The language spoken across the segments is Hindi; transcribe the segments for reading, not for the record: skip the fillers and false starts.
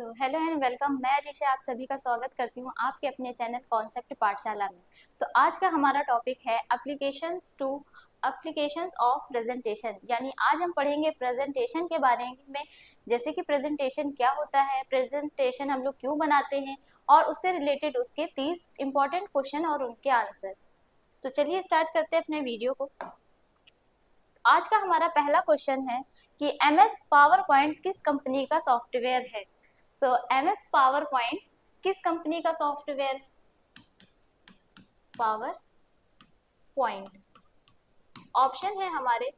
तो हेलो एंड वेलकम। मैं अलीशा आप सभी का स्वागत करती हूँ आपके अपने चैनल कॉन्सेप्ट पाठशाला में। तो आज का हमारा टॉपिक है एप्लीकेशंस ऑफ प्रेजेंटेशन, यानी आज हम पढ़ेंगे प्रेजेंटेशन के बारे में। जैसे कि प्रेजेंटेशन क्या होता है, प्रेजेंटेशन हम लोग क्यों बनाते हैं और उससे रिलेटेड उसके 30 इंपॉर्टेंट क्वेश्चन और उनके आंसर। तो चलिए स्टार्ट करते हैं अपने वीडियो को। आज का हमारा पहला क्वेश्चन है कि MS पावर पॉइंट किस कंपनी का सॉफ्टवेयर है। तो MS पावर पॉइंट किस कंपनी का सॉफ्टवेयर है? PowerPoint. ऑप्शन है हमारे,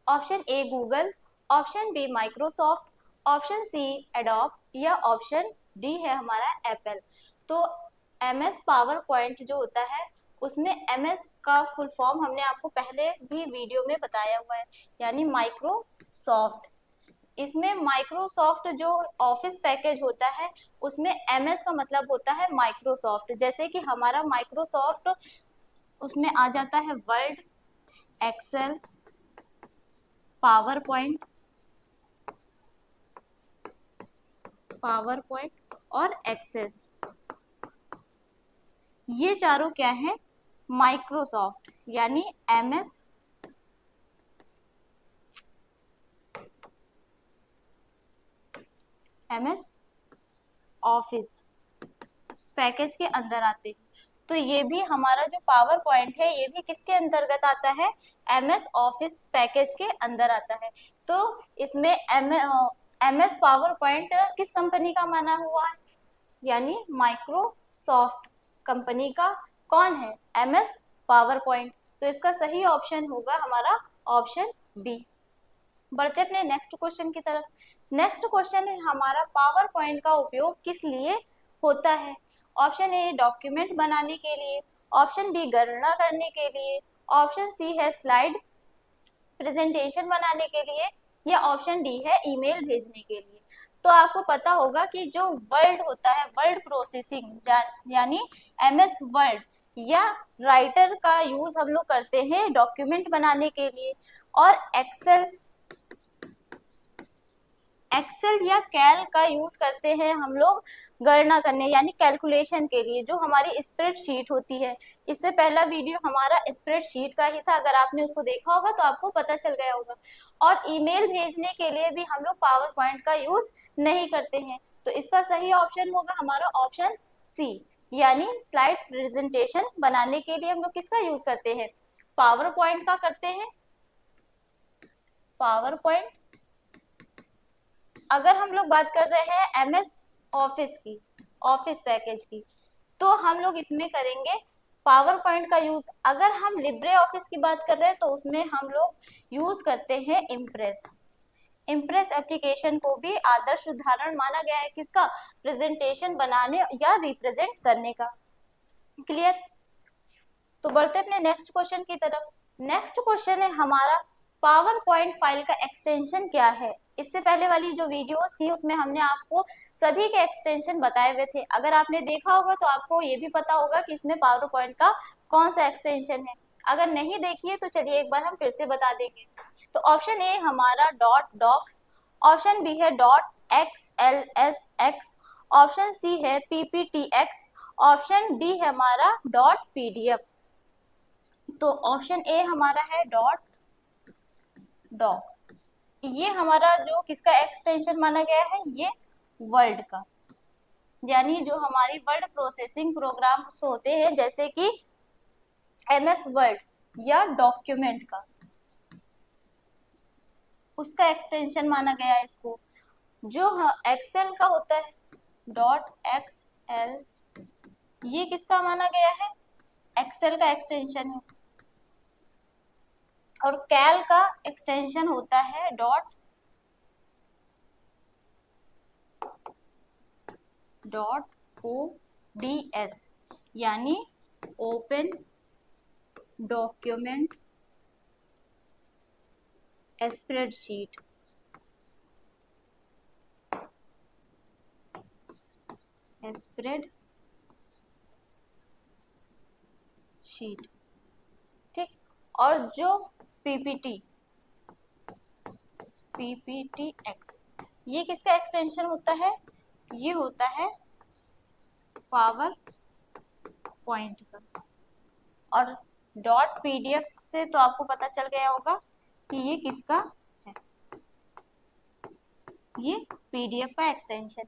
option A Google, option B Microsoft, option C Adobe या ऑप्शन डी है हमारा एप्पल। तो MS पावर पॉइंट जो होता है उसमें MS का फुल फॉर्म हमने आपको पहले भी वीडियो में बताया हुआ है, यानी माइक्रोसॉफ्ट। इसमें माइक्रोसॉफ्ट जो ऑफिस पैकेज होता है उसमें MS का मतलब होता है माइक्रोसॉफ्ट। जैसे कि हमारा माइक्रोसॉफ्ट उसमें आ जाता है वर्ड, एक्सेल, पावर पॉइंट और एक्सेस। ये चारों क्या है? माइक्रोसॉफ्ट, यानी MS ऑफिस पैकेज के अंदर आते हैं। तो ये भी हमारा जो पावर पॉइंट है ये भी किसके अंतर्गत आता है? MS ऑफिस पैकेज के अंदर आता है। तो इसमें MS पावर पॉइंट किस कंपनी का माना हुआ है? यानी माइक्रोसॉफ्ट कंपनी का कौन है? MS power point. तो इसका सही ऑप्शन होगा हमारा ऑप्शन बी। बढ़ते अपने नेक्स्ट क्वेश्चन की तरफ। नेक्स्ट क्वेश्चन है हमारा, पावर पॉइंट का उपयोग किस लिए होता है? ऑप्शन ए डॉक्यूमेंट बनाने के लिए, ऑप्शन बी गणना करने के लिए, ऑप्शन सी है स्लाइड प्रेजेंटेशन बनाने के लिए या ऑप्शन डी है ईमेल भेजने के लिए। तो आपको पता होगा कि जो वर्ड होता है, वर्ड प्रोसेसिंग यानी MS वर्ड या राइटर का यूज हम लोग करते हैं डॉक्यूमेंट बनाने के लिए, और एक्सेल या कैल का यूज करते हैं हम लोग गणना करने यानी कैलकुलेशन के लिए, जो हमारी स्प्रेडशीट होती है। इससे पहला वीडियो हमारा स्प्रेडशीट का ही था, अगर आपने उसको देखा होगा तो आपको पता चल गया होगा। और ईमेल भेजने के लिए भी हम लोग पावर पॉइंट का यूज नहीं करते हैं। तो इसका सही ऑप्शन होगा हमारा ऑप्शन सी, यानी स्लाइड प्रेजेंटेशन बनाने के लिए हम लोग किसका यूज करते हैं? पावर पॉइंट का करते हैं। Power point. अगर हम लोग बात कर रहे हैं MS ऑफिस की, ऑफिस पैकेज की, तो हम लोग इसमें करेंगे पावर पॉइंट का यूज। अगर हम लिब्रे ऑफिस की बात कर रहे हैं तो उसमें हम लोग यूज करते हैं इम्प्रेस। इम्प्रेस एप्लीकेशन को भी आदर्श उदाहरण माना गया है किसका? प्रेजेंटेशन बनाने या रिप्रेजेंट करने का। क्लियर? तो बढ़ते अपने नेक्स्ट क्वेश्चन की तरफ। नेक्स्ट क्वेश्चन है हमारा, पावर पॉइंट फाइल का एक्सटेंशन क्या है? इससे पहले वाली जो वीडियोस थी उसमें हमने आपको सभी के एक्सटेंशन बताए हुए थे। अगर आपने देखा होगा तो आपको ये भी पता होगा कि इसमें पावर पॉइंट का कौन सा एक्सटेंशन है। अगर नहीं देखिए तो चलिए एक बार हम फिर से बता देंगे। तो ऑप्शन ए हमारा डॉट डॉक्स, ऑप्शन बी है डॉट XLSX, ऑप्शन सी है PPTX, ऑप्शन डी है हमारा डॉट PDF। तो ऑप्शन ए हमारा है डॉट डॉक्स। ये हमारा जो किसका एक्सटेंशन माना गया है? ये वर्ड का, यानी जो हमारी वर्ड प्रोसेसिंग प्रोग्राम होते हैं जैसे कि MS वर्ड या डॉक्यूमेंट का, उसका एक्सटेंशन माना गया है इसको। जो एक्सेल का होता है डॉट XL, ये किसका माना गया है? एक्सेल का एक्सटेंशन है। और कैल का एक्सटेंशन होता है डॉट ODS, यानी ओपन डॉक्यूमेंट स्प्रेडशीट। ठीक। और जो PPTX, ये किसका एक्सटेंशन होता है? ये होता है पावर पॉइंट का। और डॉट पीडीएफ से तो आपको पता चल गया होगा कि ये किसका है, ये पीडीएफ का एक्सटेंशन।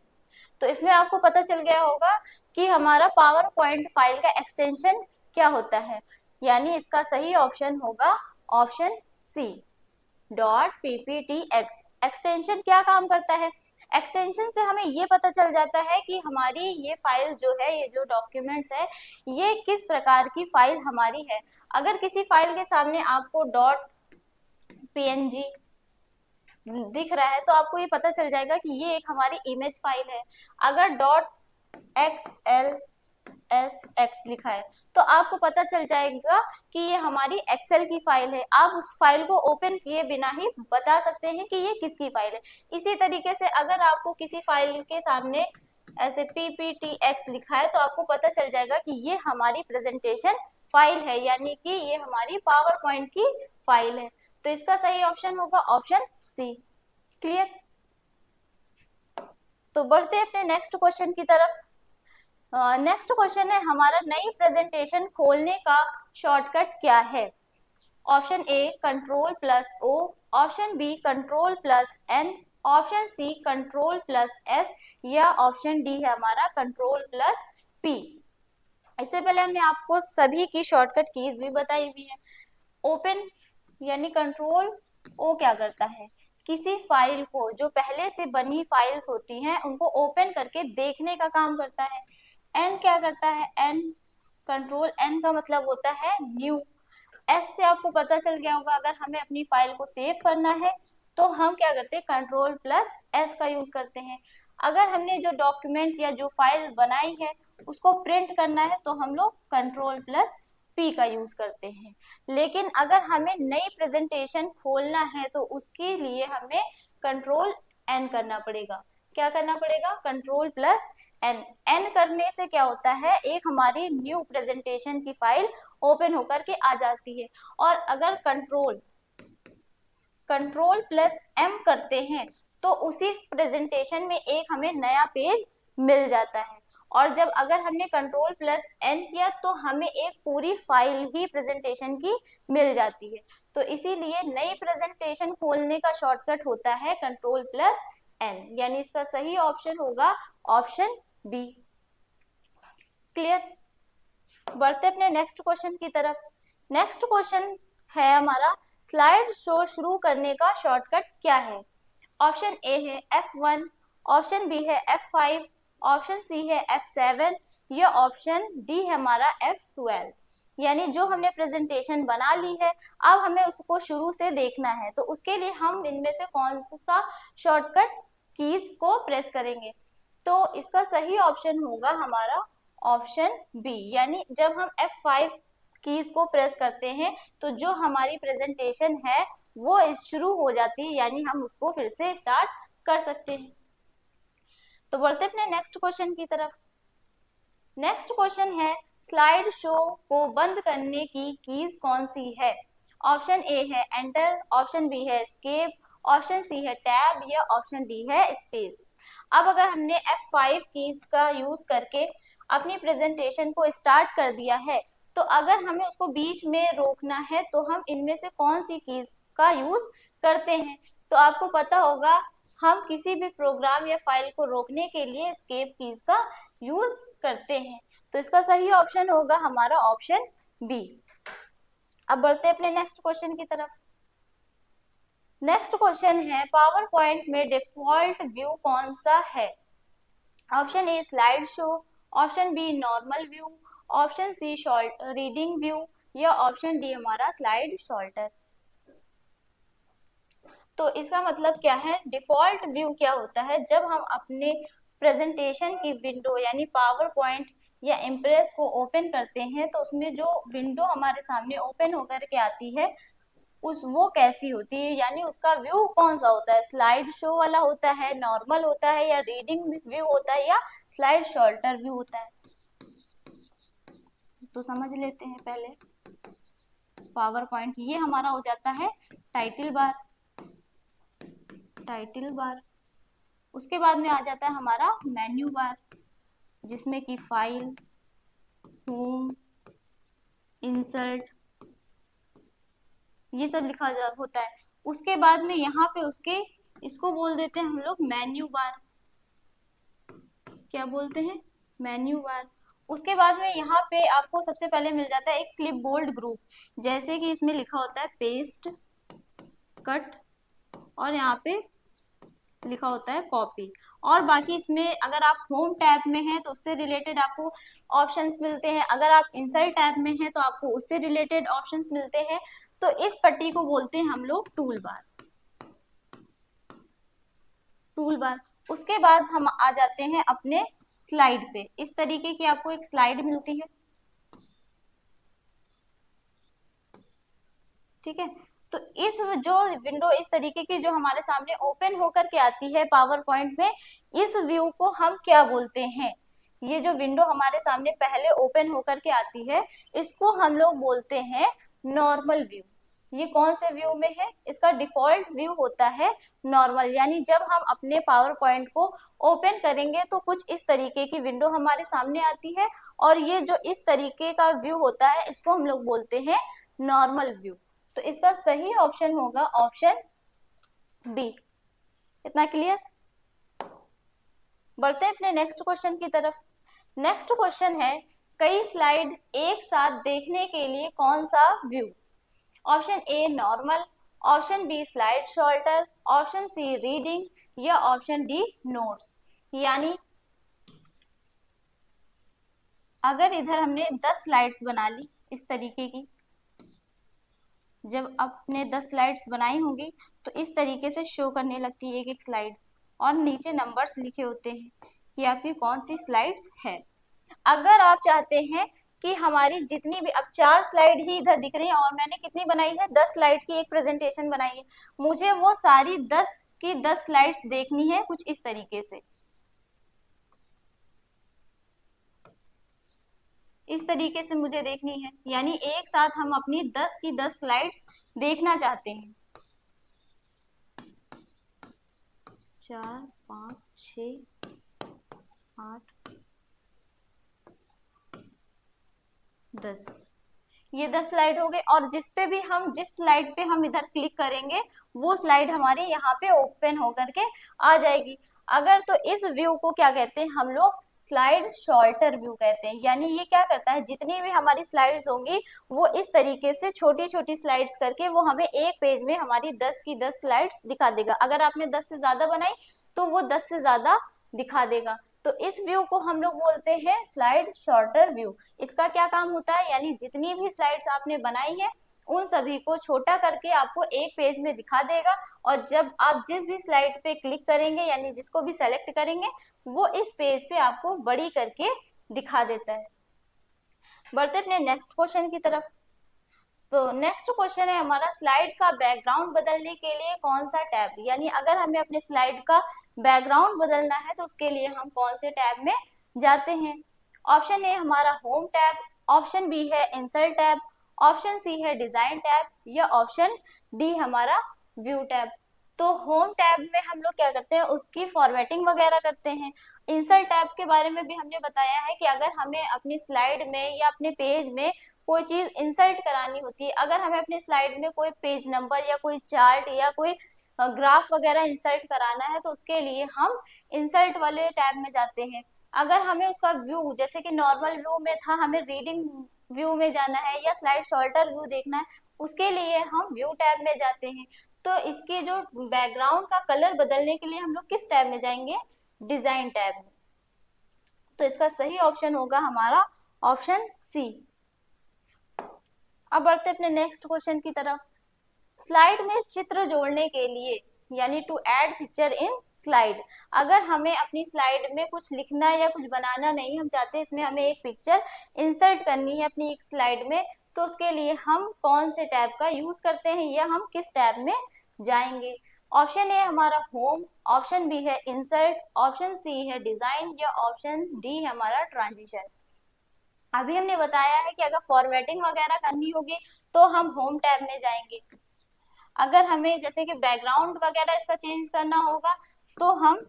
तो इसमें आपको पता चल गया होगा कि हमारा पावर पॉइंट फाइल का एक्सटेंशन क्या होता है, यानी इसका सही ऑप्शन होगा option C, dot PPT X. Extension क्या काम करता है? एक्सटेंशन से हमें ये पता चल जाता है कि हमारी ये फाइल जो है, ये जो डॉक्यूमेंट्स है, ये किस प्रकार की फाइल हमारी है। अगर किसी फाइल के सामने आपको डॉट पीएनजी दिख रहा है तो आपको ये पता चल जाएगा कि ये एक हमारी इमेज फाइल है। अगर डॉट XLSX लिखा है तो आपको पता चल जाएगा कि ये हमारी एक्सेल की फाइल है। आप उस फाइल को ओपन किए बिना ही बता सकते हैं कि ये किसकी फाइल है। इसी तरीके से अगर आपको किसी फाइल के सामने ऐसे PPTX लिखा है तो आपको पता चल जाएगा कि ये हमारी प्रेजेंटेशन फाइल है, यानी कि ये हमारी पावर पॉइंट की फाइल है। तो इसका सही ऑप्शन होगा ऑप्शन सी। क्लियर? तो बढ़ते हैं अपने नेक्स्ट क्वेश्चन की तरफ। नेक्स्ट क्वेश्चन है हमारा, नई प्रेजेंटेशन खोलने का शॉर्टकट क्या है? Option A control plus O, option B control plus N, option C control plus S, या ऑप्शन डी है हमारा कंट्रोल प्लस पी। इससे पहले हमने आपको सभी की शॉर्टकट कीज भी बताई हुई है। ओपन यानी कंट्रोल ओ क्या करता है, किसी फाइल को, जो पहले से बनी फाइल्स होती हैं उनको ओपन करके देखने का काम करता है। एन क्या करता है? एन कंट्रोल एन का मतलब होता है न्यू। एस से आपको पता चल गया होगा, अगर हमें अपनी फाइल को सेव करना है तो हम क्या करते हैं? कंट्रोल प्लस एस का यूज करते हैं। अगर हमने जो डॉक्यूमेंट या जो फाइल बनाई है उसको प्रिंट करना है तो हम लोग कंट्रोल प्लस पी का यूज करते हैं। लेकिन अगर हमें नई प्रेजेंटेशन खोलना है तो उसके लिए हमें कंट्रोल एन करना पड़ेगा। क्या करना पड़ेगा? Control plus N. एन करने से क्या होता है, एक हमारी न्यू प्रेजेंटेशन की फाइल ओपन होकर के आ जाती है। और अगर कंट्रोल प्लस एम करते हैं तो उसी प्रेजेंटेशन में एक हमें नया पेज मिल जाता है। और जब अगर हमने कंट्रोल प्लस एन किया तो हमें एक पूरी फाइल ही प्रेजेंटेशन की मिल जाती है। तो इसीलिए नई प्रेजेंटेशन खोलने का शॉर्टकट होता है कंट्रोल प्लस एन, यानी इसका सही ऑप्शन होगा ऑप्शन बी। क्लियर? बढ़ते अपने नेक्स्ट क्वेश्चन की तरफ। नेक्स्ट क्वेश्चन है हमारा, स्लाइड शो शुरू करने का शॉर्टकट क्या है? ऑप्शन ए है F1, ऑप्शन बी है F5, ऑप्शन सी है F7, या ऑप्शन डी है हमारा F12। यानी जो हमने प्रेजेंटेशन बना ली है, अब हमें उसको शुरू से देखना है, तो उसके लिए हम इनमें से कौन सा शॉर्टकट कीज को प्रेस करेंगे? तो इसका सही ऑप्शन होगा हमारा ऑप्शन बी, यानी जब हम F5 कीज को प्रेस करते हैं तो जो हमारी प्रेजेंटेशन है वो शुरू हो जाती है, यानी हम उसको फिर से स्टार्ट कर सकते हैं। तो बढ़ते अपने नेक्स्ट क्वेश्चन की तरफ। नेक्स्ट क्वेश्चन है, स्लाइड शो को बंद करने की कीज कौन सी है? ऑप्शन ए है एंटर, ऑप्शन बी है एस्केप, ऑप्शन सी है टैब, या ऑप्शन डी है स्पेस। अब अगर हमने F5 कीज का यूज करके अपनी प्रेजेंटेशन को स्टार्ट कर दिया है, तो अगर हमें उसको बीच में रोकना है तो हम इनमें से कौन सी कीज का यूज करते हैं? तो आपको पता होगा, हम किसी भी प्रोग्राम या फाइल को रोकने के लिए एस्केप कीज का यूज करते हैं। तो इसका सही ऑप्शन होगा हमारा ऑप्शन बी। अब बढ़ते अपने नेक्स्ट क्वेश्चन की तरफ। नेक्स्ट क्वेश्चन है, पावर पॉइंट में डिफॉल्ट व्यू कौन सा है? Option A slide show, option B normal view, option C reading view, या ऑप्शन डी हमारा स्लाइड शॉल्टर। तो इसका मतलब क्या है? डिफॉल्ट व्यू क्या होता है? जब हम अपने प्रेजेंटेशन की विंडो यानी पावर पॉइंट या इम्प्रेस को ओपन करते हैं तो उसमें जो विंडो हमारे सामने ओपन होकर के आती है वो कैसी होती है, यानी उसका व्यू कौन सा होता है? स्लाइड शो वाला होता है, नॉर्मल होता है, या रीडिंग व्यू होता है, या स्लाइड शॉल्टर व्यू होता है? तो समझ लेते हैं पहले। पावर पॉइंट ये हमारा हो जाता है टाइटल बार। टाइटल बार उसके बाद में आ जाता है हमारा मेन्यू बार, जिसमें कि फाइल, होम, इंसर्ट, ये सब होता है। उसके बाद में यहाँ पे उसके इसको बोल देते हैं हम लोग मेन्यू बार। क्या बोलते हैं? Menu bar. उसके बाद में यहाँ पे आपको सबसे पहले मिल जाता है एक क्लिपबोर्ड ग्रुप, जैसे कि इसमें लिखा होता है पेस्ट, कट, और यहाँ पे लिखा होता है कॉपी। और बाकी इसमें अगर आप होम टैब में हैं तो उससे रिलेटेड आपको ऑप्शंस मिलते हैं, अगर आप इंसर्ट टैब में हैं तो आपको उससे रिलेटेड ऑप्शंस मिलते हैं। तो इस पट्टी को बोलते हैं हम लोग टूल बार। Tool bar. उसके बाद हम आ जाते हैं अपने स्लाइड पे। इस तरीके की आपको एक स्लाइड मिलती है, ठीक है। तो इस जो विंडो इस तरीके की जो हमारे सामने ओपन होकर के आती है पावर पॉइंट में, इस व्यू को हम क्या बोलते हैं? ये जो विंडो हमारे सामने पहले ओपन होकर के आती है, इसको हम लोग बोलते हैं नॉर्मल व्यू। ये कौन से व्यू में है? इसका डिफॉल्ट व्यू होता है नॉर्मल, यानी जब हम अपने पावर पॉइंट को ओपन करेंगे तो कुछ इस तरीके की विंडो हमारे सामने आती है, और ये जो इस तरीके का व्यू होता है इसको हम लोग बोलते हैं नॉर्मल व्यू। तो इसका सही ऑप्शन होगा ऑप्शन बी। इतना क्लियर? बढ़ते हैं अपने नेक्स्ट क्वेश्चन की तरफ। नेक्स्ट क्वेश्चन है, कई स्लाइड एक साथ देखने के लिए कौन सा view? Option A normal, option B slide sorter, option C reading, या ऑप्शन डी नोट्स। यानी अगर इधर हमने 10 स्लाइड्स बना ली इस तरीके की, जब आपने 10 स्लाइड्स बनाई होंगी तो इस तरीके से शो करने लगती है एक एक स्लाइड, और नीचे नंबर्स लिखे होते हैं कि आपकी कौन सी स्लाइड्स है। अगर आप चाहते हैं कि हमारी जितनी भी, अब 4 स्लाइड ही इधर दिख रही है और मैंने कितनी बनाई है? 10 स्लाइड की एक प्रेजेंटेशन बनाई है, मुझे वो सारी 10 की 10 स्लाइड्स देखनी है कुछ इस तरीके से। इस तरीके से मुझे देखनी है, यानी एक साथ हम अपनी 10 की 10 स्लाइड्स देखना चाहते हैं। 4, 5, 6, 8, 10, ये 10 स्लाइड हो गए। और जिस स्लाइड पे हम इधर क्लिक करेंगे वो स्लाइड हमारी यहाँ पे ओपन होकर के आ जाएगी। अगर तो इस व्यू को क्या कहते हैं हम लोग? स्लाइड शॉर्टर व्यू कहते हैं। यानी ये क्या करता है, जितनी भी हमारी स्लाइड्स होंगी वो इस तरीके से छोटी छोटी स्लाइड्स करके वो हमें एक पेज में हमारी 10 की 10 स्लाइड्स दिखा देगा। अगर आपने 10 से ज्यादा बनाई तो वो 10 से ज्यादा दिखा देगा। तो इस व्यू को हम लोग बोलते हैं स्लाइड शॉर्टर व्यू। इसका क्या काम होता है, यानी जितनी भी स्लाइड्स आपने बनाई है उन सभी को छोटा करके आपको एक पेज में दिखा देगा, और जब आप जिस भी स्लाइड पे क्लिक करेंगे यानी जिसको भी सेलेक्ट करेंगे वो इस पेज पे आपको बड़ी करके दिखा देता है। बढ़ते अपने नेक्स्ट क्वेश्चन की तरफ। तो नेक्स्ट क्वेश्चन है हमारा, स्लाइड का बैकग्राउंड बदलने के लिए कौन सा टैब? यानी अगर हमें अपने स्लाइड का बैकग्राउंड बदलना है तो उसके लिए हम कौन से टैब में जाते हैं? ऑप्शन ए हमारा होम टैब, ऑप्शन बी है इंसर्ट टैब, ऑप्शन सी है डिजाइन टैब, या ऑप्शन डी हमारा व्यू टैब। तो होम टैब में हम लोग क्या करते हैं, उसकी फॉर्मेटिंग वगैरह करते हैं। इंसर्ट टैब के बारे में भी हमने बताया है कि अगर हमें अपनी स्लाइड में या अपने पेज में कोई चीज इंसर्ट करानी होती है, अगर हमें अपने स्लाइड में कोई पेज नंबर या कोई चार्ट या कोई ग्राफ वगैरह इंसर्ट कराना है तो उसके लिए हम इंसर्ट वाले टैब में जाते हैं। अगर हमें उसका व्यू, जैसे कि नॉर्मल व्यू में था, हमें रीडिंग व्यू में जाना है या स्लाइड शॉर्टर व्यू देखना है, उसके लिए हम व्यू टैब में जाते हैं। तो इसके जो बैकग्राउंड का कलर बदलने के लिए हम लोग किस टैब में जाएंगे? डिजाइन टैब में। तो इसका सही ऑप्शन होगा हमारा ऑप्शन सी। अब बढ़ते अपने नेक्स्ट क्वेश्चन की तरफ। स्लाइड में चित्र जोड़ने के लिए, यानी to add picture in slide, अगर हमें अपनी स्लाइड में कुछ लिखना या कुछ बनाना नहीं, हम चाहते हैं इसमें हमें एक पिक्चर इंसर्ट करनी है अपनी एक स्लाइड में, तो उसके लिए हम कौन से टैब का यूज करते हैं या हम किस टैब में जाएंगे? ऑप्शन ए हमारा होम, ऑप्शन बी है इंसर्ट, ऑप्शन सी है डिजाइन, या ऑप्शन डी हमारा ट्रांजिशन। अभी हमने बताया है कि अगर फॉर्मेटिंग वगैरह करनी होगी तो हम होम टैब में जाएंगे। अगर हमें जैसे कि बैकग्राउंड वगैरह इसका चेंज करना होगा तो हम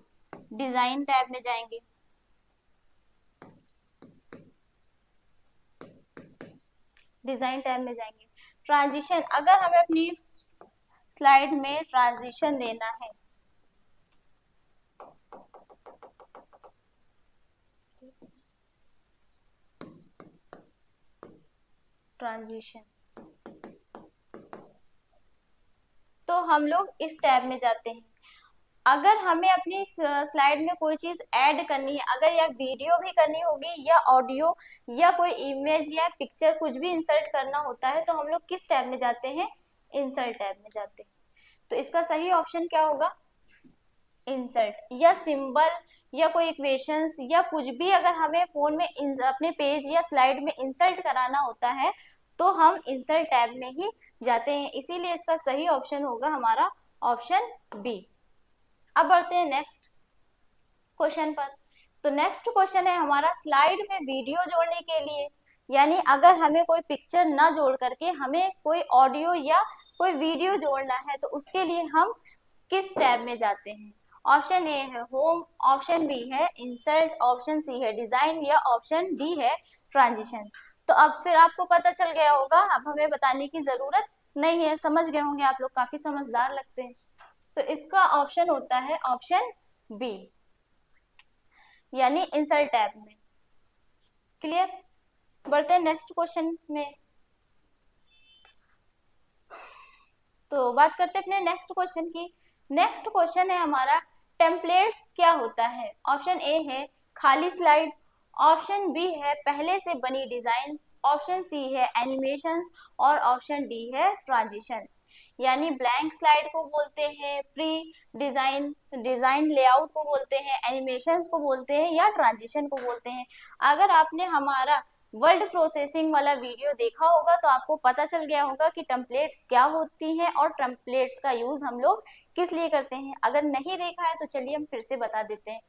डिजाइन टैब में जाएंगे, डिजाइन टैब में जाएंगे। ट्रांजिशन, अगर हमें अपनी स्लाइड में ट्रांजिशन देना है, ट्रांजिशन, तो हम लोग इस टैब में जाते हैं। अगर हमें अपनी स्लाइड में कोई चीज ऐड करनी है, अगर या वीडियो भी करनी होगी या ऑडियो या कोई इमेज या पिक्चर कुछ भी इंसर्ट करना होता है, तो हम लोग किस टैब में जाते हैं? इंसर्ट टैब में जाते हैं। तो इसका सही ऑप्शन क्या होगा? इंसर्ट। या सिंबल या कोई इक्वेशंस या कुछ भी अगर हमें फोन में अपने पेज या स्लाइड में इंसर्ट कराना होता है तो हम इंसर्ट टैब में ही जाते हैं, इसीलिए इसका सही ऑप्शन होगा हमारा ऑप्शन बी। अब बढ़ते हैं नेक्स्ट क्वेश्चन पर। तो नेक्स्ट क्वेश्चन है हमारा, स्लाइड में वीडियो जोड़ने के लिए, यानी अगर हमें कोई पिक्चर ना जोड़ करके हमें कोई ऑडियो या कोई वीडियो जोड़ना है तो उसके लिए हम किस टैब में जाते हैं? ऑप्शन ए है होम, ऑप्शन बी है इंसर्ट, ऑप्शन सी है डिजाइन या ऑप्शन डी है ट्रांजिशन। तो अब फिर आपको पता चल गया होगा, अब हमें बताने की जरूरत नहीं है, समझ गए होंगे आप लोग, काफी समझदार लगते हैं। तो इसका ऑप्शन होता है ऑप्शन बी, यानी इंसर्ट टैब में। क्लियर? बढ़ते हैं नेक्स्ट क्वेश्चन में। तो बात करते हैं अपने नेक्स्ट क्वेश्चन की। नेक्स्ट क्वेश्चन है हमारा, टेम्पलेट्स क्या होता है? ऑप्शन ए है खाली स्लाइड, ऑप्शन बी है पहले से बनी डिजाइन, ऑप्शन सी है एनिमेशन और ऑप्शन डी है ट्रांजिशन। यानी ब्लैंक स्लाइड को बोलते हैं प्री डिजाइन, डिजाइन लेआउट को बोलते हैं, एनिमेशंस को बोलते हैं या ट्रांजिशन को बोलते हैं। अगर आपने हमारा वर्ड प्रोसेसिंग वाला वीडियो देखा होगा तो आपको पता चल गया होगा कि टेम्पलेट्स क्या होती हैं और टेम्पलेट्स का यूज हम लोग किस लिए करते हैं। अगर नहीं देखा है तो चलिए हम फिर से बता देते हैं।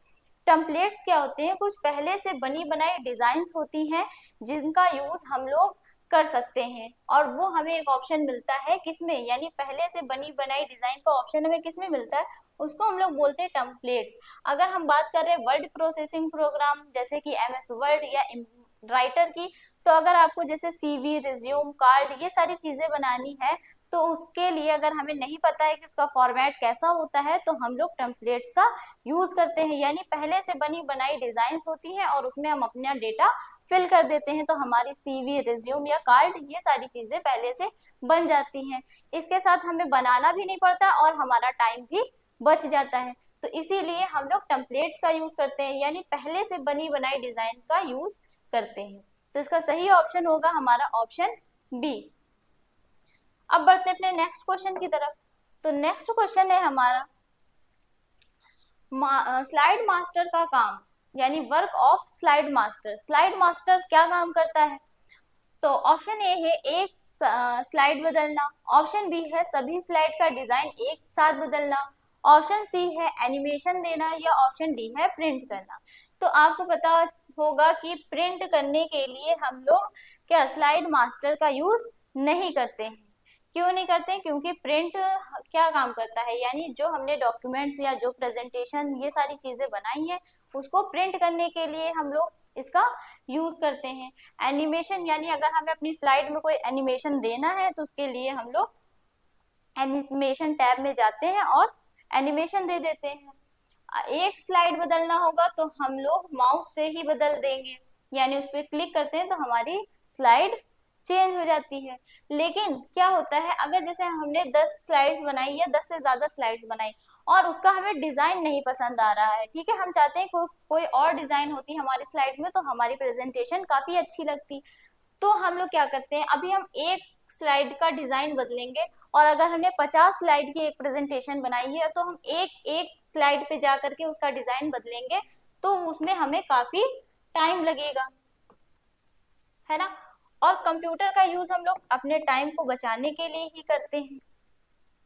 टेम्पलेट्स क्या होते हैं? कुछ पहले से बनी बनाई डिजाइन्स होती हैं जिनका यूज हम लोग कर सकते हैं, और वो हमें एक ऑप्शन मिलता है किसमें? यानी पहले से बनी बनाई डिजाइन का ऑप्शन हमें किसमें मिलता है? उसको हम लोग बोलते हैं टेम्पलेट्स। अगर हम बात कर रहे हैं वर्ड प्रोसेसिंग प्रोग्राम जैसे कि एमएस वर्ड या राइटर की, तो अगर आपको जैसे सीवी, रिज्यूम, कार्ड ये सारी चीजें बनानी है तो उसके लिए अगर हमें नहीं पता है कि इसका फॉर्मेट कैसा होता है तो हम लोग टेम्पलेट्स का यूज करते हैं। यानी पहले से बनी बनाई डिजाइन्स होती हैं और उसमें हम अपना डेटा फिल कर देते हैं, तो हमारी सीवी, रिज्यूम या कार्ड ये सारी चीजें पहले से बन जाती हैं। इसके साथ हमें बनाना भी नहीं पड़ता और हमारा टाइम भी बच जाता है। तो इसीलिए हम लोग टेम्पलेट्स का यूज करते हैं, यानी पहले से बनी बनाई डिजाइन का यूज करते हैं। तो इसका सही ऑप्शन होगा हमारा ऑप्शन बी। अब बढ़ते हैं अपने नेक्स्ट क्वेश्चन की तरफ। तो नेक्स्ट क्वेश्चन है हमारा, स्लाइड मास्टर का काम, यानी work of slide master. Slide master क्या काम करता है? तो ऑप्शन ए है एक स्लाइड बदलना, ऑप्शन बी है सभी स्लाइड का डिजाइन एक साथ बदलना, ऑप्शन सी है एनिमेशन देना या ऑप्शन डी है प्रिंट करना। तो आपको पता होगा कि प्रिंट करने के लिए हम लोग क्या स्लाइड मास्टर का यूज नहीं करते हैं। क्यों नहीं करते? क्योंकि प्रिंट क्या काम करता है, यानी जो हमने डॉक्यूमेंट्स या जो प्रेजेंटेशन ये सारी चीजें बनाई हैं उसको प्रिंट करने के लिए हम लोग इसका यूज करते हैं। एनिमेशन, यानी अगर हमें अपनी स्लाइड में कोई एनिमेशन देना है तो उसके लिए हम लोग एनिमेशन टैब में जाते हैं और एनिमेशन दे देते हैं। एक स्लाइड बदलना होगा तो हम लोग माउस से ही बदल देंगे, यानी उस पर क्लिक करते हैं तो हमारी स्लाइड चेंज हो जाती है। लेकिन क्या होता है, अगर जैसे हमने 10 स्लाइड्स बनाई या 10 से ज्यादा स्लाइड्स बनाई और उसका हमें डिजाइन नहीं पसंद आ रहा है, ठीक है, हम चाहते हैं कोई और डिजाइन होती हमारी स्लाइड में तो हमारी प्रेजेंटेशन काफी अच्छी लगती, तो हम लोग क्या करते हैं, अभी हम एक स्लाइड का डिजाइन बदलेंगे और अगर हमने 50 स्लाइड की एक प्रेजेंटेशन बनाई है तो हम एक एक स्लाइड पे जा करके उसका डिजाइन बदलेंगे, तो उसमें हमें काफी टाइम लगेगा, है ना। और कंप्यूटर का यूज हम लोग अपने टाइम को बचाने के लिए ही करते हैं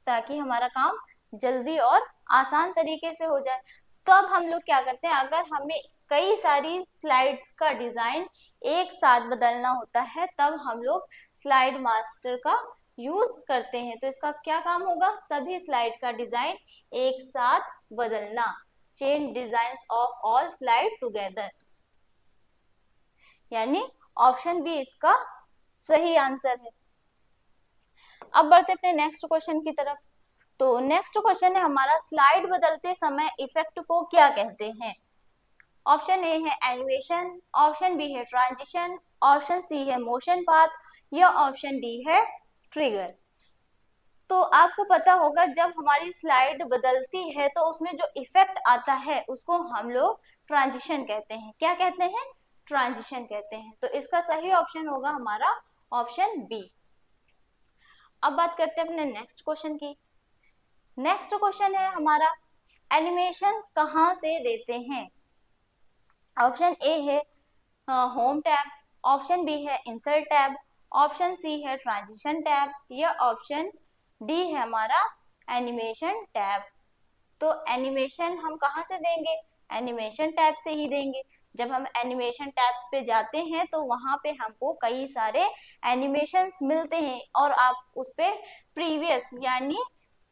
ताकि हमारा काम जल्दी और आसान तरीके से हो जाए। तो अब हम लोग क्या करते हैं, अगर हमें कई सारी स्लाइड्स का डिजाइन एक साथ बदलना होता है तब हम लोग स्लाइड मास्टर का यूज करते हैं। तो इसका क्या काम होगा, सभी स्लाइड का डिजाइन एक साथ बदलना। Chain designs of all slide together, यानी ऑप्शन बी इसका सही आंसर है। अब बढ़ते अपने नेक्स्ट क्वेश्चन की तरफ। तो नेक्स्ट क्वेश्चन है हमारा, स्लाइड बदलते समय इफेक्ट को क्या कहते हैं? ऑप्शन ए है एनिमेशन, ऑप्शन बी है ट्रांजिशन, ऑप्शन सी है मोशन पाथ, या ऑप्शन डी है ट्रिगर। तो आपको पता होगा जब हमारी स्लाइड बदलती है तो उसमें जो इफेक्ट आता है उसको हम लोग ट्रांजिशन कहते हैं। क्या कहते हैं? ट्रांजिशन कहते हैं। तो इसका सही ऑप्शन होगा हमारा ऑप्शन बी। अब बात करते हैं अपने नेक्स्ट क्वेश्चन की। नेक्स्ट क्वेश्चन है हमारा, एनिमेशन कहाँ से देते हैं? ऑप्शन ए है होम टैब, ऑप्शन बी है इंसर्ट टैब, ऑप्शन सी है ट्रांजिशन टैब, या ऑप्शन डी है हमारा एनिमेशन टैब। तो एनिमेशन हम कहाँ से देंगे? एनिमेशन टैब से ही देंगे। जब हम एनिमेशन टैब पे जाते हैं तो वहां पे हमको कई सारे एनिमेशंस मिलते हैं और आप उस पे प्रीवियस यानी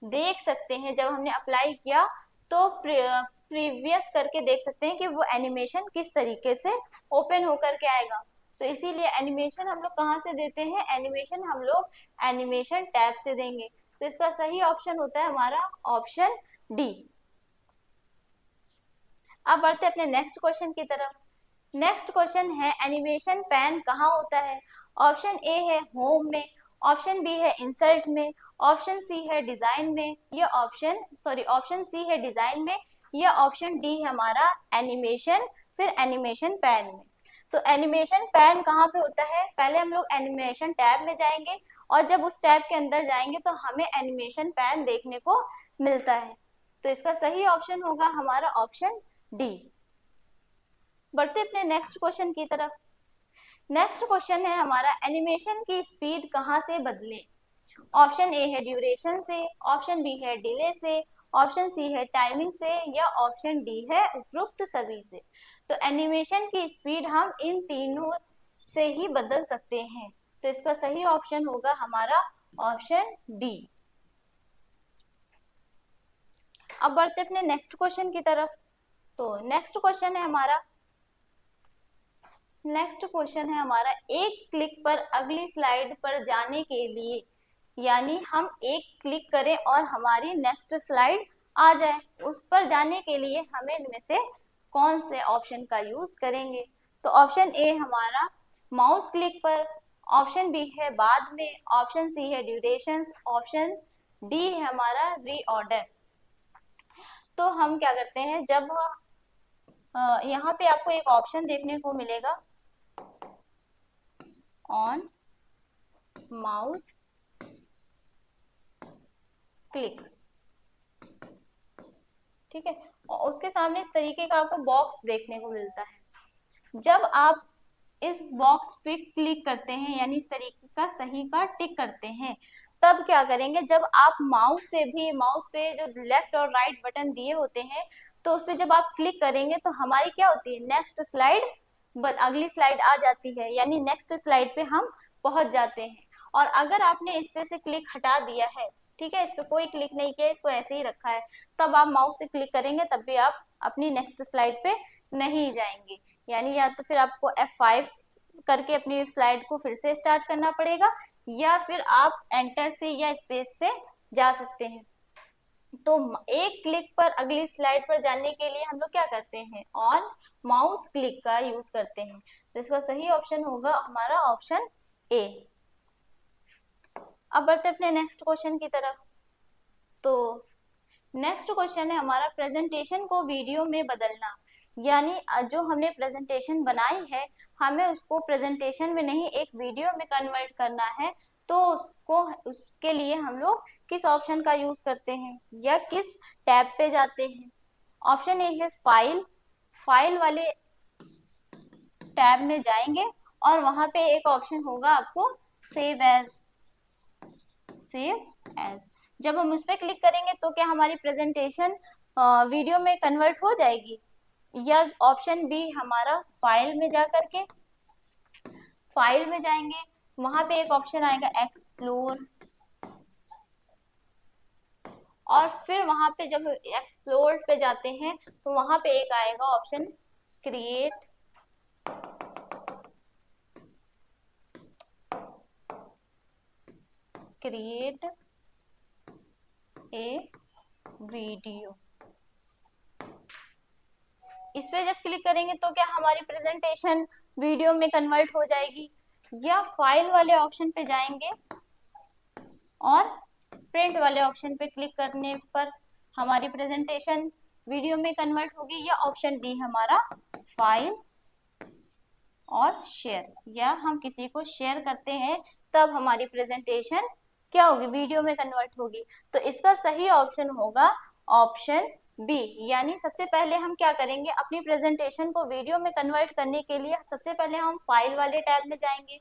देख सकते हैं। जब हमने अप्लाई किया तो प्रीवियस करके देख सकते हैं कि वो एनिमेशन किस तरीके से ओपन होकर के आएगा। तो इसीलिए एनिमेशन हम लोग कहाँ से देते हैं? एनिमेशन हम लोग एनिमेशन टैब से देंगे। तो इसका सही ऑप्शन होता है हमारा ऑप्शन डी। अब बढ़ते अपने नेक्स्ट क्वेश्चन की तरफ। नेक्स्ट क्वेश्चन है, एनिमेशन पैन कहाँ होता है? ऑप्शन ए है होम में, ऑप्शन बी है इंसर्ट में, ऑप्शन सी है डिजाइन में, या ऑप्शन सी है डिजाइन में, या ऑप्शन डी है हमारा एनिमेशन फिर एनिमेशन पैन में। तो एनिमेशन पैन कहाँ पे होता है? पहले हम लोग एनिमेशन टैब में जाएंगे और जब उस टैब के अंदर जाएंगे तो हमें एनिमेशन पैन देखने को मिलता है। तो इसका सही ऑप्शन होगा हमारा ऑप्शन डी। बढ़ते अपने नेक्स्ट क्वेश्चन की तरफ। नेक्स्ट क्वेश्चन है हमारा, एनिमेशन की स्पीड कहाँ से बदले? ऑप्शन ए है ड्यूरेशन से, ऑप्शन बी है डिले से, ऑप्शन सी है टाइमिंग से, या ऑप्शन डी है उपरोक्त सभी से। तो एनिमेशन की स्पीड हम इन तीनों से ही बदल सकते हैं। तो इसका सही ऑप्शन होगा हमारा ऑप्शन डी। अब बढ़ते अपने नेक्स्ट क्वेश्चन की तरफ। तो नेक्स्ट क्वेश्चन है हमारा एक क्लिक पर अगली स्लाइड पर जाने के लिए, यानी हम एक क्लिक करें और हमारी नेक्स्ट स्लाइड आ जाए, उस पर जाने के लिए हमें इनमें से कौन से ऑप्शन का यूज करेंगे? तो ऑप्शन ए हमारा माउस क्लिक पर, ऑप्शन बी है बाद में, ऑप्शन सी है ड्यूरेशन, ऑप्शन डी है हमारा रीऑर्डर। तो हम क्या करते हैं, जब यहाँ पे आपको एक ऑप्शन देखने को मिलेगा ऑन माउस क्लिक, ठीक है, और उसके सामने इस तरीके का आपको बॉक्स देखने को मिलता है। जब आप इस बॉक्स पे क्लिक करते हैं यानी इस तरीके का सही का टिक करते हैं, तब क्या करेंगे, जब आप माउस पे जो लेफ्ट और राइट बटन दिए होते हैं तो उस पे जब आप क्लिक करेंगे तो हमारी क्या होती है, नेक्स्ट स्लाइड अगली स्लाइड आ जाती है, यानी नेक्स्ट स्लाइड पे हम पहुंच जाते हैं। और अगर आपने इस पे से क्लिक हटा दिया है, ठीक है, इस पे कोई क्लिक नहीं किया, इसको ऐसे ही रखा है, तब आप माउस से क्लिक करेंगे तब भी आप अपनी नेक्स्ट स्लाइड पे नहीं जाएंगे। यानी या तो फिर आपको F5 करके अपनी स्लाइड को फिर से स्टार्ट करना पड़ेगा, या फिर आप एंटर से या स्पेस से जा सकते हैं। तो एक क्लिक पर अगली स्लाइड पर जाने के लिए हम लोग क्या करते हैं, ऑन माउस क्लिक का यूज करते हैं। तो इसका सही ऑप्शन होगा हमारा ऑप्शन ए। अब बढ़ते अपने नेक्स्ट क्वेश्चन की तरफ। तो नेक्स्ट क्वेश्चन है हमारा, प्रेजेंटेशन को वीडियो में बदलना, यानी जो हमने प्रेजेंटेशन बनाई है हमें उसको प्रेजेंटेशन में नहीं एक वीडियो में कन्वर्ट करना है, तो उसके लिए हम लोग किस ऑप्शन का यूज करते हैं या किस टैब पे जाते हैं? ऑप्शन ए है फाइल वाले टैब में जाएंगे और वहां पे एक ऑप्शन होगा आपको सेव एज। जब हम उस पर क्लिक करेंगे तो क्या हमारी प्रेजेंटेशन वीडियो में कन्वर्ट हो जाएगी? या ऑप्शन बी हमारा फाइल में जाएंगे, वहां पे एक ऑप्शन आएगा एक्सप्लोर और फिर वहां पे जब एक्सप्लोर पे जाते हैं तो वहां पे एक आएगा ऑप्शन क्रिएट ए वीडियो। इस पे जब क्लिक करेंगे तो क्या हमारी प्रेजेंटेशन वीडियो में कन्वर्ट हो जाएगी, या फाइल वाले ऑप्शन पे जाएंगे और प्रिंट वाले ऑप्शन पे क्लिक करने पर हमारी प्रेजेंटेशन वीडियो में कन्वर्ट होगी, या ऑप्शन डी हमारा फाइल और शेयर, या हम किसी को शेयर करते हैं तब हमारी प्रेजेंटेशन क्या होगी, वीडियो में कन्वर्ट होगी। तो इसका सही ऑप्शन होगा ऑप्शन बी। यानी सबसे पहले हम क्या करेंगे, अपनी प्रेजेंटेशन को वीडियो में कन्वर्ट करने के लिए सबसे पहले हम फाइल वाले टैब में जाएंगे,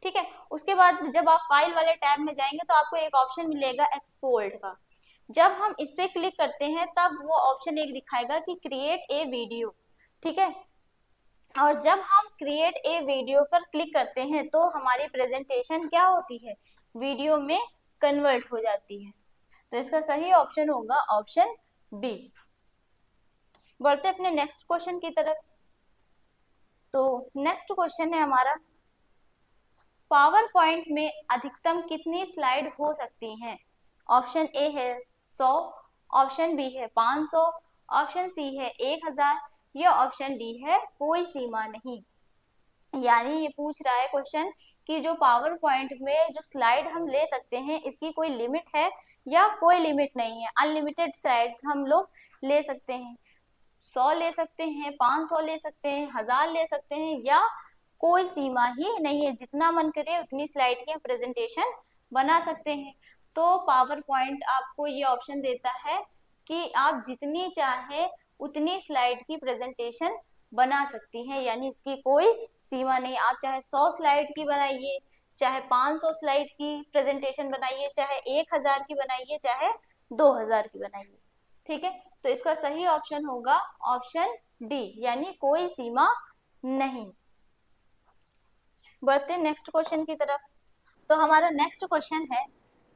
ठीक है। उसके बाद जब आप फाइल वाले टैब में जाएंगे तो आपको एक ऑप्शन मिलेगा एक्सपोर्ट का। जब हम इस पे क्लिक करते हैं तब वो ऑप्शन एक दिखाएगा कि क्रिएट ए वीडियो, ठीक है। और जब हम क्रिएट ए वीडियो पर क्लिक करते हैं तो हमारी प्रेजेंटेशन क्या होती है, वीडियो में कन्वर्ट हो जाती है। तो इसका सही ऑप्शन होगा ऑप्शन बी। बढ़ते अपने नेक्स्ट क्वेश्चन की तरफ। तो नेक्स्ट क्वेश्चन है हमारा, पावर पॉइंट में अधिकतम कितनी स्लाइड हो सकती हैं। ऑप्शन ए है 100, ऑप्शन बी है 500, ऑप्शन सी है 1000, या ऑप्शन डी है कोई सीमा नहीं। यानी ये पूछ रहा है क्वेश्चन कि जो पावर पॉइंट में जो स्लाइड हम ले सकते हैं इसकी कोई लिमिट है या कोई लिमिट नहीं है, अनलिमिटेड स्लाइड हम लोग ले सकते हैं। 100 ले सकते हैं, 500 ले सकते हैं, 1000 ले सकते हैं, या कोई सीमा ही नहीं है, जितना मन करे उतनी स्लाइड की प्रेजेंटेशन बना सकते हैं। तो पावर पॉइंट आपको ये ऑप्शन देता है कि आप जितनी चाहे उतनी स्लाइड की प्रेजेंटेशन बना सकती हैं, यानी इसकी कोई सीमा नहीं। आप चाहे 100 स्लाइड की बनाइए, चाहे 500 स्लाइड की प्रेजेंटेशन बनाइए, चाहे 1000 की बनाइए, चाहे 2000 की बनाइए, ठीक है। तो इसका सही ऑप्शन होगा ऑप्शन डी, यानी कोई सीमा नहीं। बढ़ते नेक्स्ट क्वेश्चन की तरफ। तो हमारा नेक्स्ट क्वेश्चन है,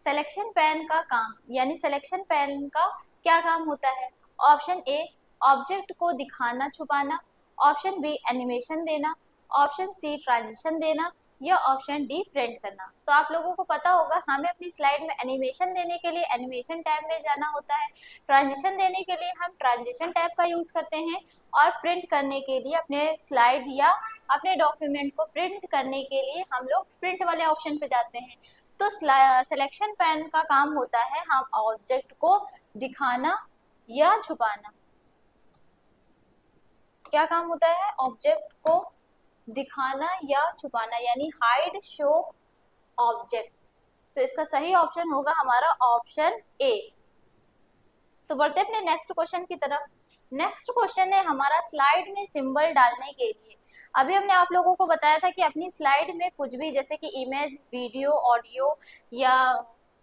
सिलेक्शन पैन का काम, यानी सिलेक्शन पैन का क्या काम होता है। ऑप्शन ए ऑब्जेक्ट को दिखाना छुपाना, ऑप्शन बी एनिमेशन देना, ऑप्शन सी ट्रांजिशन देना, या ऑप्शन डी प्रिंट करना। तो आप लोगों को पता होगा हमें अपनी स्लाइड में एनिमेशन देने के लिए एनिमेशन टैब में जाना होता है, ट्रांजिशन देने के लिए हम ट्रांजिशन टैब का यूज करते हैं, और प्रिंट करने के लिए अपने स्लाइड या अपने डॉक्यूमेंट को प्रिंट करने के लिए हम लोग प्रिंट वाले ऑप्शन पे जाते हैं। तो सिलेक्शन पैन का काम होता है हम ऑब्जेक्ट को दिखाना या छुपाना। क्या काम होता है, ऑब्जेक्ट को दिखाना या छुपाना, यानी हाइड शो ऑब्जेक्ट्स। तो इसका सही ऑप्शन होगा हमारा ऑप्शन ए। तो बढ़ते अपने नेक्स्ट क्वेश्चन की तरफ। नेक्स्ट क्वेश्चन है हमारा, स्लाइड में सिंबल डालने के लिए। अभी हमने आप लोगों को बताया था कि अपनी स्लाइड में कुछ भी, जैसे कि इमेज, वीडियो, ऑडियो या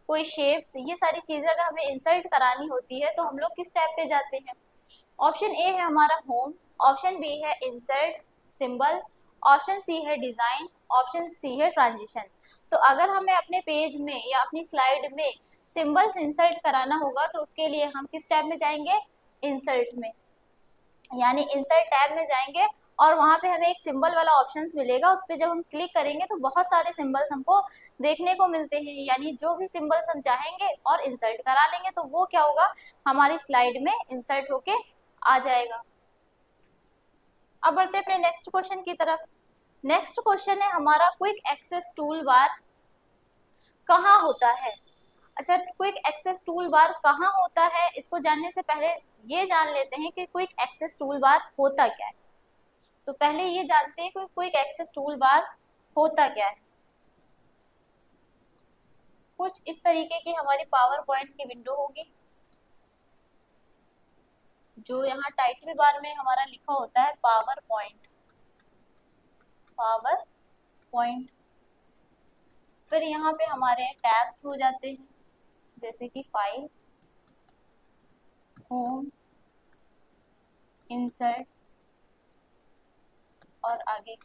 कोई शेप्स, ये सारी चीजें अगर हमें इंसर्ट करानी होती है तो हम लोग किस टैब पे जाते हैं। ऑप्शन ए है हमारा होम, ऑप्शन बी है इंसर्ट सिंबल, ऑप्शन सी है डिजाइन, ऑप्शन सी है ट्रांजिशन। तो अगर हमें अपने पेज में या अपनी स्लाइड में सिंबल्स इंसर्ट कराना होगा तो उसके लिए हम किस टैब में जाएंगे, इंसर्ट में, यानी इंसर्ट टैब में जाएंगे और वहां पे हमें एक सिंबल वाला ऑप्शंस मिलेगा, उस पर जब हम क्लिक करेंगे तो बहुत सारे सिंबल्स हमको देखने को मिलते हैं, यानी जो भी सिंबल्स हम चाहेंगे और इंसर्ट करा लेंगे तो वो क्या होगा, हमारी स्लाइड में इंसर्ट होके आ जाएगा। अब बढ़ते अपने नेक्स्ट क्वेश्चन की तरफ। नेक्स्ट क्वेश्चन है हमारा, क्विक एक्सेस टूल बार कहाँ होता है। अच्छा, क्विक एक्सेस टूल बार कहाँ होता है, इसको जानने से पहले ये जान लेते हैं कि क्विक एक्सेस टूल बार होता क्या है। तो पहले ये जानते हैं कि क्विक एक्सेस टूल बार होता क्या है। कुछ इस तरीके की हमारी पावर पॉइंट की विंडो होगी, जो यहाँ टाइटल बार में हमारा लिखा होता है पावर पॉइंट, पावर पॉइंट। फिर यहाँ पे हमारे टैब्स हो जाते हैं, जैसे कि फाइल, होम, इंसर्ट और आगे।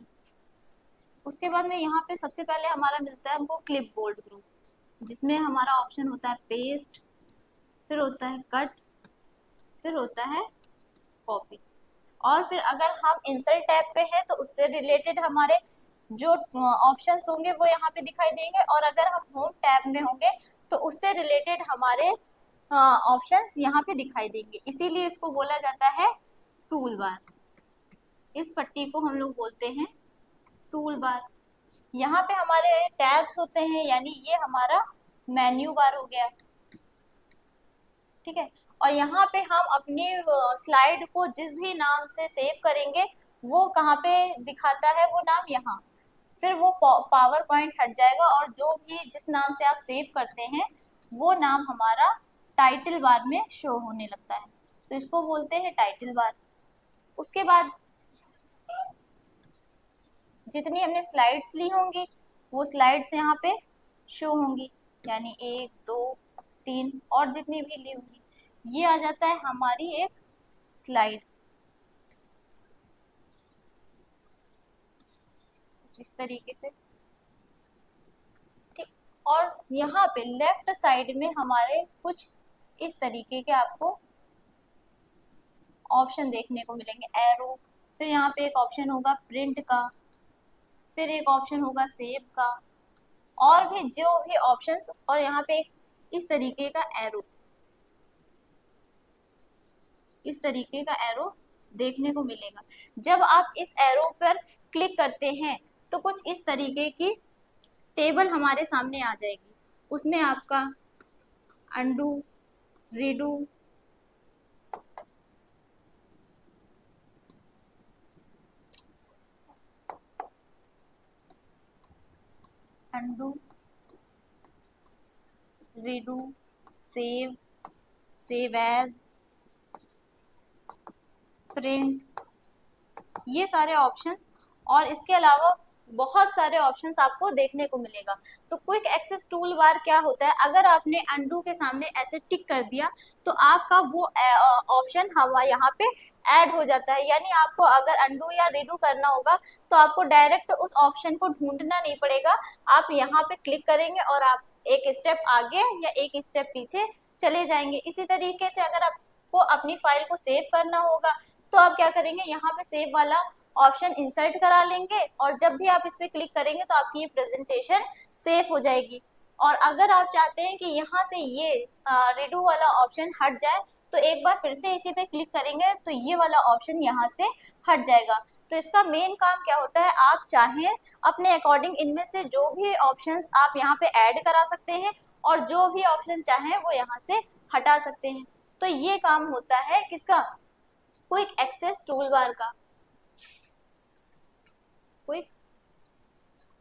उसके बाद में यहाँ पे सबसे पहले हमारा मिलता है हमको क्लिपबोर्ड ग्रुप, जिसमें हमारा ऑप्शन होता है पेस्ट, फिर होता है कट, फिर होता है कॉपी। और फिर अगर हम इंसर्ट टैब पे हैं तो उससे रिलेटेड हमारे जो ऑप्शंस होंगे वो यहाँ पे दिखाई देंगे, और अगर हम होम टैब में होंगे तो उससे रिलेटेड हमारे ऑप्शंस यहाँ पे दिखाई देंगे, इसीलिए इसको बोला जाता है टूल बार। इस पट्टी को हम लोग बोलते हैं टूल बार। यहाँ पे हमारे टैब्स होते हैं, यानी ये हमारा मेन्यू बार हो गया, ठीक है। और यहाँ पे हम अपनी स्लाइड को जिस भी नाम से सेव करेंगे वो कहाँ पे दिखाता है, वो नाम यहाँ। फिर वो पावर पॉइंट हट जाएगा और जो भी जिस नाम से आप सेव करते हैं वो नाम हमारा टाइटल बार में शो होने लगता है, तो इसको बोलते हैं टाइटल बार। उसके बाद जितनी हमने स्लाइड्स ली होंगी वो स्लाइड्स यहाँ पे शो होंगी, यानी 1 2 3 और जितनी भी ली होंगी, ये आ जाता है हमारी एक स्लाइड, इस तरीके से, ठीक। और यहाँ पे लेफ्ट साइड में हमारे कुछ इस तरीके के आपको ऑप्शन देखने को मिलेंगे, एरो, फिर यहाँ पे एक ऑप्शन होगा प्रिंट का, फिर एक ऑप्शन होगा सेव का, और भी जो भी ऑप्शंस, और यहाँ पे एक इस तरीके का एरो, इस तरीके का एरो देखने को मिलेगा। जब आप इस एरो पर क्लिक करते हैं तो कुछ इस तरीके की टेबल हमारे सामने आ जाएगी, उसमें आपका undo, redo, undo, redo, save, save as, print, ये सारे ऑप्शंस और इसके अलावा बहुत सारे ऑप्शंस आपको देखने को मिलेगा। तो क्विक एक्सेस टूल बार क्या होता है, अगर आपने अनडू के सामने ऐसे टिक कर दिया तो आपका वो ऑप्शन हवा यहाँ पे ऐड हो जाता है, यानी आपको अगर अनडू या रीडू करना होगा तो आपको डायरेक्ट उस ऑप्शन को ढूंढना नहीं पड़ेगा, आप यहाँ पे क्लिक करेंगे और आप एक स्टेप आगे या एक स्टेप पीछे चले जाएंगे। इसी तरीके से अगर आपको अपनी फाइल को सेव करना होगा तो आप क्या करेंगे, यहाँ पे सेव वाला ऑप्शन इंसर्ट करा लेंगे और जब भी आप इस पे क्लिक करेंगे तो आपकी ये प्रेजेंटेशन सेव हो जाएगी। और अगर आप चाहते हैं कि यहाँ से ये रिडू वाला ऑप्शन हट जाए तो एक बार फिर से इसी पे क्लिक करेंगे तो ये वाला ऑप्शन यहाँ से हट जाएगा। तो इसका मेन काम क्या होता है, आप चाहें अपने अकॉर्डिंग इनमें से जो भी ऑप्शंस आप यहाँ पे ऐड करा सकते हैं और जो भी ऑप्शन चाहें वो यहाँ से हटा सकते हैं। तो ये काम होता है किसका, क्विक एक्सेस टूल बार का, क्विक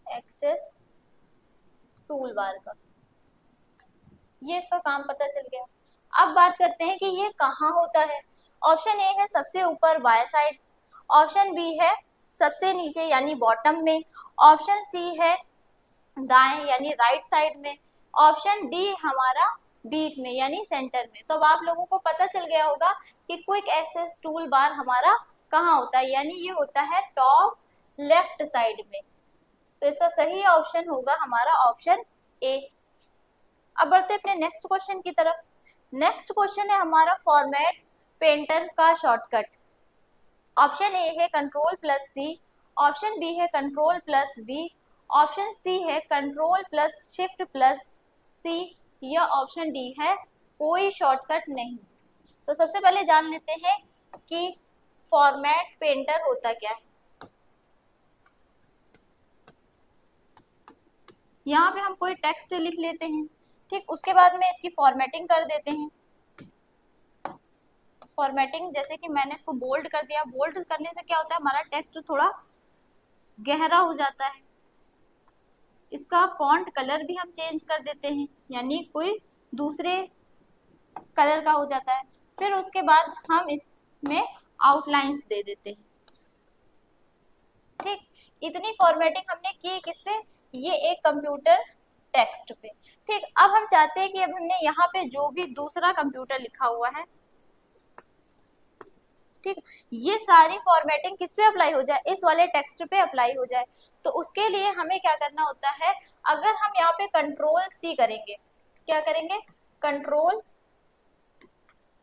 एक्सेस टूल बार का, ये इसका काम पता चल गया। अब बात करते हैं कि ये कहाँ होता है। ऑप्शन ए है सबसे ऊपर बाएं साइड, ऑप्शन बी है सबसे नीचे यानी बॉटम में, ऑप्शन सी है दाएं यानी राइट साइड में, ऑप्शन डी हमारा बीच में यानी सेंटर में। तो अब आप लोगों को पता चल गया होगा कि क्विक एक्सेस टूल बार हमारा कहाँ होता है, यानी ये होता है टॉप लेफ्ट साइड में। तो इसका सही ऑप्शन होगा हमारा ऑप्शन ए। अब बढ़ते अपने नेक्स्ट क्वेश्चन की तरफ। नेक्स्ट क्वेश्चन है हमारा फॉर्मेट पेंटर का शॉर्टकट। ऑप्शन ए है control plus C, option B है control plus V, option C है control plus shift plus C, या ऑप्शन डी है कोई शॉर्टकट नहीं। तो सबसे पहले जान लेते हैं कि फॉर्मेट पेंटर होता क्या है। यहाँ पे हम कोई टेक्स्ट लिख लेते हैं, ठीक, उसके बाद में इसकी फॉर्मेटिंग कर देते हैं। फॉर्मेटिंग जैसे कि मैंने इसको बोल्ड कर दिया, बोल्ड करने से क्या होता है हमारा टेक्स्ट थोड़ा गहरा हो जाता है। इसका फॉन्ट कलर भी हम चेंज कर देते हैं, यानी कोई दूसरे कलर का हो जाता है। फिर उसके बाद हम इसमें आउटलाइंस दे देते हैं, ठीक। इतनी फॉर्मेटिंग हमने की किस पे, ये एक कंप्यूटर टेक्स्ट पे, ठीक। अब हम चाहते हैं कि अब हमने यहाँ पे जो भी दूसरा कंप्यूटर लिखा हुआ है, ठीक, ये सारी फॉर्मेटिंग किस पे अप्लाई हो जाए, इस वाले टेक्स्ट पे अप्लाई हो जाए। तो उसके लिए हमें क्या करना होता है, अगर हम यहाँ पे कंट्रोल सी करेंगे, क्या करेंगे, कंट्रोल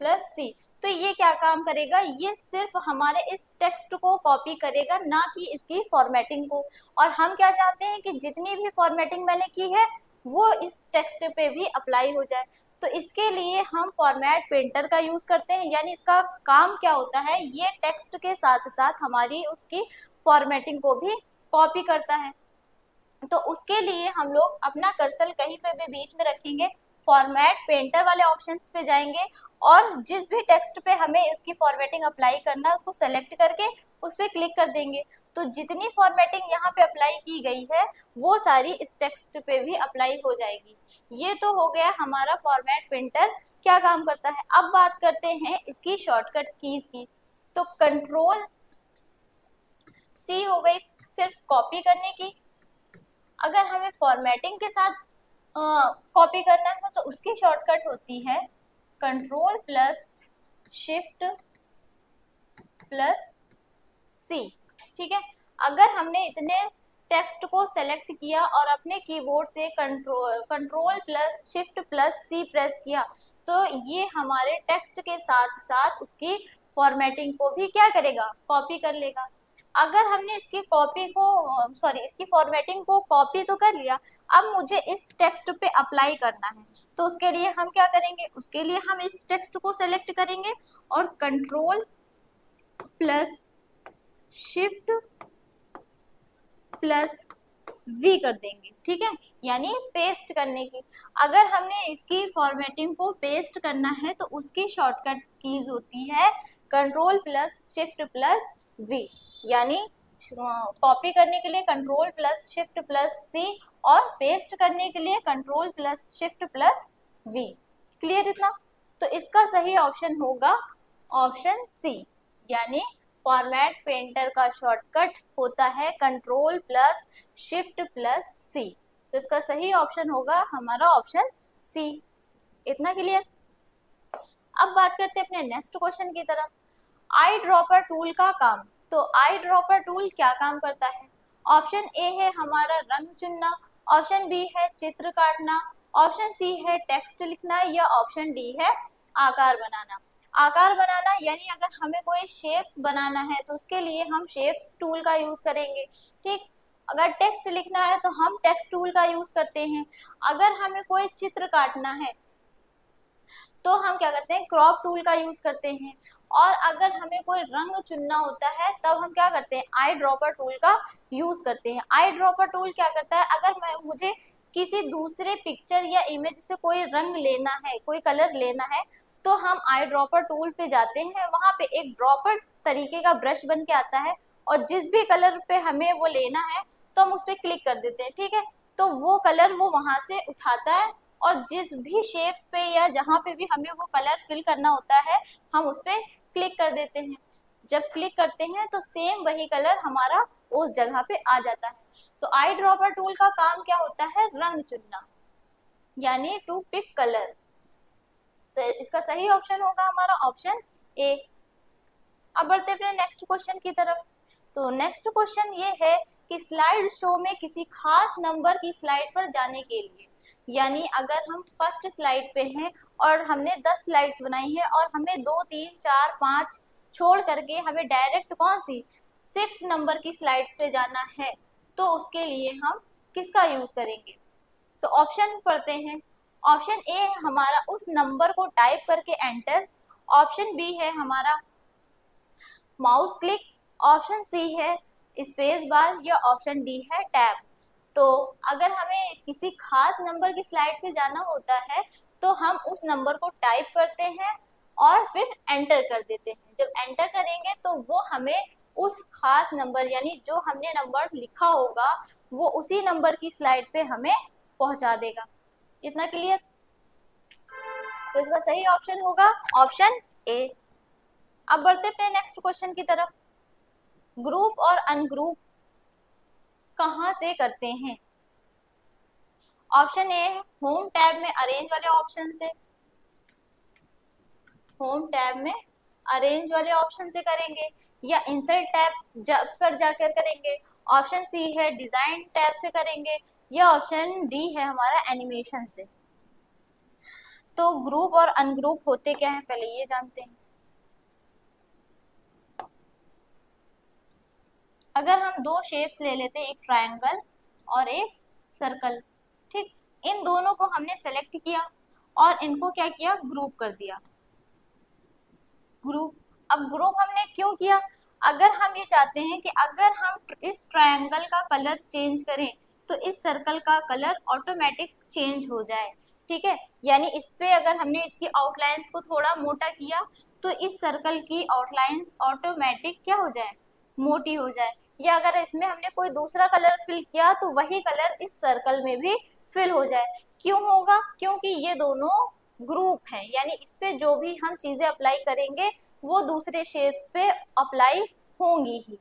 प्लस सी। तो ये क्या काम करेगा, ये सिर्फ हमारे इस टेक्स्ट को कॉपी करेगा, ना कि इसकी फॉर्मेटिंग को। और हम क्या चाहते हैं कि जितनी भी फॉर्मेटिंग मैंने की है वो इस टेक्स्ट पे भी अप्लाई हो जाए। तो इसके लिए हम फॉर्मेट पेंटर का यूज करते हैं, यानी इसका काम क्या होता है, ये टेक्स्ट के साथ साथ हमारी उसकी फॉर्मेटिंग को भी कॉपी करता है। तो उसके लिए हम लोग अपना कर्सर कहीं पे भी बीच में रखेंगे, फॉर्मेट पेंटर वाले ऑप्शंस पे जाएंगे और जिस भी टेक्स्ट पे हमें इसकी फॉर्मेटिंग अप्लाई करना है उसको सेलेक्ट करके उस पर क्लिक कर देंगे। तो जितनी फॉर्मेटिंग यहाँ पे अप्लाई की गई है वो सारी इस टेक्स्ट पे भी अप्लाई हो जाएगी। ये तो हो गया हमारा फॉर्मेट पेंटर क्या काम करता है। अब बात करते हैं इसकी शॉर्टकट कीज की। तो कंट्रोल सी हो गई सिर्फ कॉपी करने की। अगर हमें फॉर्मेटिंग के साथ कॉपी करना है तो उसकी शॉर्टकट होती है कंट्रोल प्लस शिफ्ट प्लस सी। ठीक है, अगर हमने इतने टेक्स्ट को सेलेक्ट किया और अपने कीबोर्ड से कंट्रोल प्लस शिफ्ट प्लस सी प्रेस किया तो ये हमारे टेक्स्ट के साथ साथ उसकी फॉर्मेटिंग को भी क्या करेगा, कॉपी कर लेगा। अगर हमने इसकी कॉपी को इसकी फॉर्मेटिंग को कॉपी तो कर लिया, अब मुझे इस टेक्स्ट पे अप्लाई करना है। तो उसके लिए हम क्या करेंगे, उसके लिए हम इस टेक्स्ट को सेलेक्ट करेंगे और control plus shift plus V कर देंगे। ठीक है, यानी पेस्ट करने की। अगर हमने इसकी फॉर्मेटिंग को पेस्ट करना है तो उसकी शॉर्टकट कीज होती है control plus shift plus V, यानी कॉपी करने के लिए control plus shift plus C और पेस्ट करने के लिए control plus shift plus V. Clear इतना? तो इसका सही ऑप्शन होगा ऑप्शन सी, यानी फॉर्मेट पेंटर का शॉर्टकट होता है कंट्रोल प्लस शिफ्ट प्लस सी। तो इसका सही ऑप्शन होगा हमारा ऑप्शन सी। इतना क्लियर? अब बात करते हैं अपने नेक्स्ट क्वेश्चन की तरफ। आई ड्रॉपर टूल का काम। तो आई ड्रॉपर टूल क्या काम करता है? ऑप्शन ए है हमारा रंग चुनना, ऑप्शन बी है चित्र काटना, ऑप्शन सी है टेक्स्ट लिखना, या ऑप्शन डी है आकार बनाना। आकार बनाना यानी अगर हमें कोई शेप्स बनाना है तो उसके लिए हम शेप्स टूल का यूज करेंगे। ठीक, अगर टेक्स्ट लिखना है तो हम टेक्स्ट टूल का यूज करते हैं। अगर हमें कोई चित्र काटना है तो हम क्या करते हैं, क्रॉप टूल का यूज करते हैं। और अगर हमें कोई रंग चुनना होता है तब हम क्या करते हैं, आई ड्रॉपर टूल का यूज करते हैं। आई ड्रॉपर टूल क्या करता है, अगर मुझे किसी दूसरे पिक्चर या इमेज से कोई रंग लेना है, कोई कलर लेना है, तो हम आई ड्रॉपर टूल पे जाते हैं। वहां पे एक ड्रॉपर तरीके का ब्रश बन के आता है और जिस भी कलर पे हमें वो लेना है तो हम उस पर क्लिक कर देते हैं। ठीक है, तो वो कलर वो वहां से उठाता है और जिस भी शेप्स पे या जहाँ पे भी हमें वो कलर फिल करना होता है हम उस पर क्लिक कर देते हैं। जब क्लिक करते हैं तो सेम वही कलर हमारा उस जगह पे आ जाता है। तो आई ड्रॉपर टूल का काम क्या होता है, रंग चुनना, यानी टू पिक कलर। तो इसका सही ऑप्शन होगा हमारा ऑप्शन ए। अब बढ़ते हैं अपने नेक्स्ट क्वेश्चन की तरफ। तो नेक्स्ट क्वेश्चन ये है कि स्लाइड शो में किसी खास नंबर की स्लाइड पर जाने के लिए, यानी अगर हम फर्स्ट स्लाइड पे हैं और हमने 10 स्लाइड्स बनाई है और हमें 2, 3, 4, 5 छोड़ करके हमें डायरेक्ट कौन सी 6 नंबर की स्लाइड्स पे जाना है, तो उसके लिए हम किसका यूज करेंगे? तो ऑप्शन पढ़ते हैं। ऑप्शन ए है हमारा उस नंबर को टाइप करके एंटर, ऑप्शन बी है हमारा माउस क्लिक, ऑप्शन सी है स्पेस बार, या ऑप्शन डी है टैब। तो अगर हमें किसी खास नंबर की स्लाइड पे जाना होता है तो हम उस नंबर को टाइप करते हैं और फिर एंटर कर देते हैं। जब एंटर करेंगे तो वो हमें उस खास नंबर यानी जो हमने नंबर लिखा होगा वो उसी नंबर की स्लाइड पे हमें पहुंचा देगा। इतना क्लियर? तो इसका सही ऑप्शन होगा ऑप्शन ए। अब बढ़ते हैं नेक्स्ट क्वेश्चन की तरफ। ग्रुप और अनग्रुप कहाँ से करते हैं? ऑप्शन ए होम टैब में अरेंज वाले ऑप्शन से, होम टैब में अरेंज वाले ऑप्शन से करेंगे, या इंसर्ट टैब पर जाकर करेंगे, ऑप्शन सी है डिजाइन टैब से करेंगे, या ऑप्शन डी है हमारा एनिमेशन से। तो ग्रुप और अनग्रुप होते क्या हैं पहले ये जानते हैं। अगर हम दो शेप्स ले लेते हैं, एक ट्रायंगल और एक सर्कल, ठीक, इन दोनों को हमने सेलेक्ट किया और इनको क्या किया, ग्रुप कर दिया, ग्रुप। अब ग्रुप हमने क्यों किया, अगर हम ये चाहते हैं कि अगर हम इस ट्रायंगल का कलर चेंज करें तो इस सर्कल का कलर ऑटोमेटिक चेंज हो जाए, ठीक है, यानी इस पे अगर हमने इसकी आउटलाइंस को थोड़ा मोटा किया तो इस सर्कल की आउटलाइंस ऑटोमेटिक क्या हो जाए, मोटी हो जाए। या अगर इसमें हमने कोई दूसरा कलर फिल किया तो वही कलर इस सर्कल में भी फिल हो जाए। क्यों होगा, क्योंकि ये दोनों ग्रुप है, यानी इस पे जो भी हम चीजें अप्लाई करेंगे वो दूसरे शेप्स पे अप्लाई होंगी ही,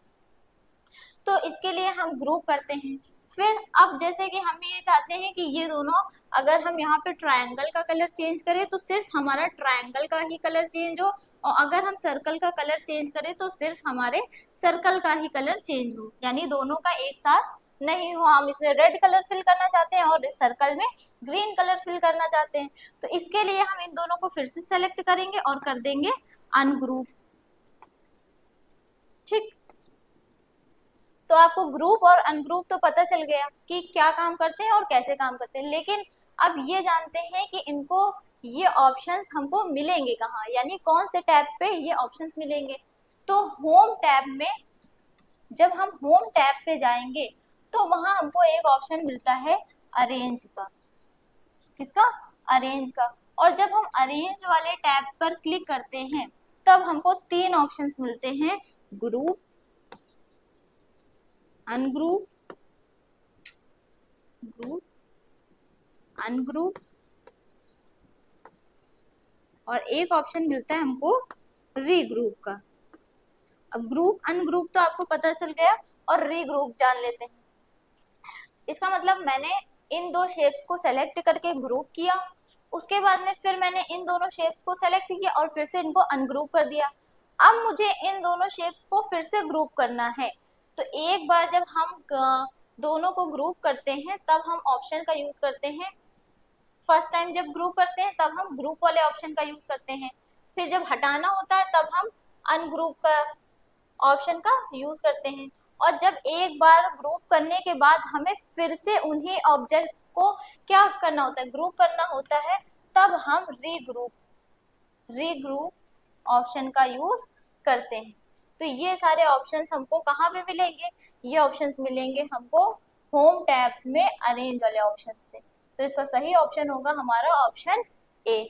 तो इसके लिए हम ग्रुप करते हैं। फिर अब जैसे कि हम ये चाहते हैं कि ये दोनों, अगर हम यहाँ पे ट्रायंगल का कलर चेंज करें तो सिर्फ हमारा ट्रायंगल का ही कलर चेंज हो, और अगर हम सर्कल का कलर चेंज करें तो सिर्फ हमारे सर्कल का ही कलर चेंज हो, यानी दोनों का एक साथ नहीं हो। हम इसमें रेड कलर फिल करना चाहते हैं और इस सर्कल में ग्रीन कलर फिल करना चाहते हैं, तो इसके लिए हम इन दोनों को फिर से सेलेक्ट करेंगे और कर देंगे अनग्रुप, ठीक। तो आपको ग्रुप और अनग्रुप तो पता चल गया कि क्या काम करते हैं और कैसे काम करते हैं, लेकिन अब ये जानते हैं कि इनको ये ऑप्शंस हमको मिलेंगे कहाँ, यानी कौन से टैब पे ये ऑप्शंस मिलेंगे। तो होम टैब में, जब हम होम टैब पे जाएंगे तो वहां हमको एक ऑप्शन मिलता है अरेंज का, किसका, अरेंज का। और जब हम अरेंज वाले टैब पर क्लिक करते हैं तब हमको तीन ऑप्शंस मिलते हैं, ग्रुप, अनग्रुप, ग्रुप, अनग्रुप, और एक ऑप्शन मिलता है हमको रीग्रुप का। अब ग्रुप अनग्रुप तो आपको पता चल गया, और रीग्रुप जान लेते हैं। इसका मतलब मैंने इन दो शेप्स को सेलेक्ट करके ग्रुप किया, उसके बाद में फिर मैंने इन दोनों शेप्स को सेलेक्ट किया और फिर से इनको अनग्रुप कर दिया। अब मुझे इन दोनों शेप्स को फिर से ग्रुप करना है, तो एक बार जब हम दोनों को ग्रुप करते हैं तब हम ऑप्शन का यूज करते हैं, फर्स्ट टाइम जब ग्रुप करते हैं तब हम ग्रुप वाले ऑप्शन का यूज करते हैं, फिर जब हटाना होता है तब हम अनग्रुप का ऑप्शन का यूज करते हैं, और जब एक बार ग्रुप करने के बाद हमें फिर से उन्हीं ऑब्जेक्ट्स को क्या करना होता है, ग्रुप करना होता है, तब हम रीग्रुप ऑप्शन का यूज करते हैं। तो ये सारे ऑप्शंस हमको कहाँ पे मिलेंगे, ये ऑप्शंस मिलेंगे हमको होम टैब में अरेंज वाले ऑप्शन से, तो इसका सही ऑप्शन होगा हमारा ऑप्शन ए।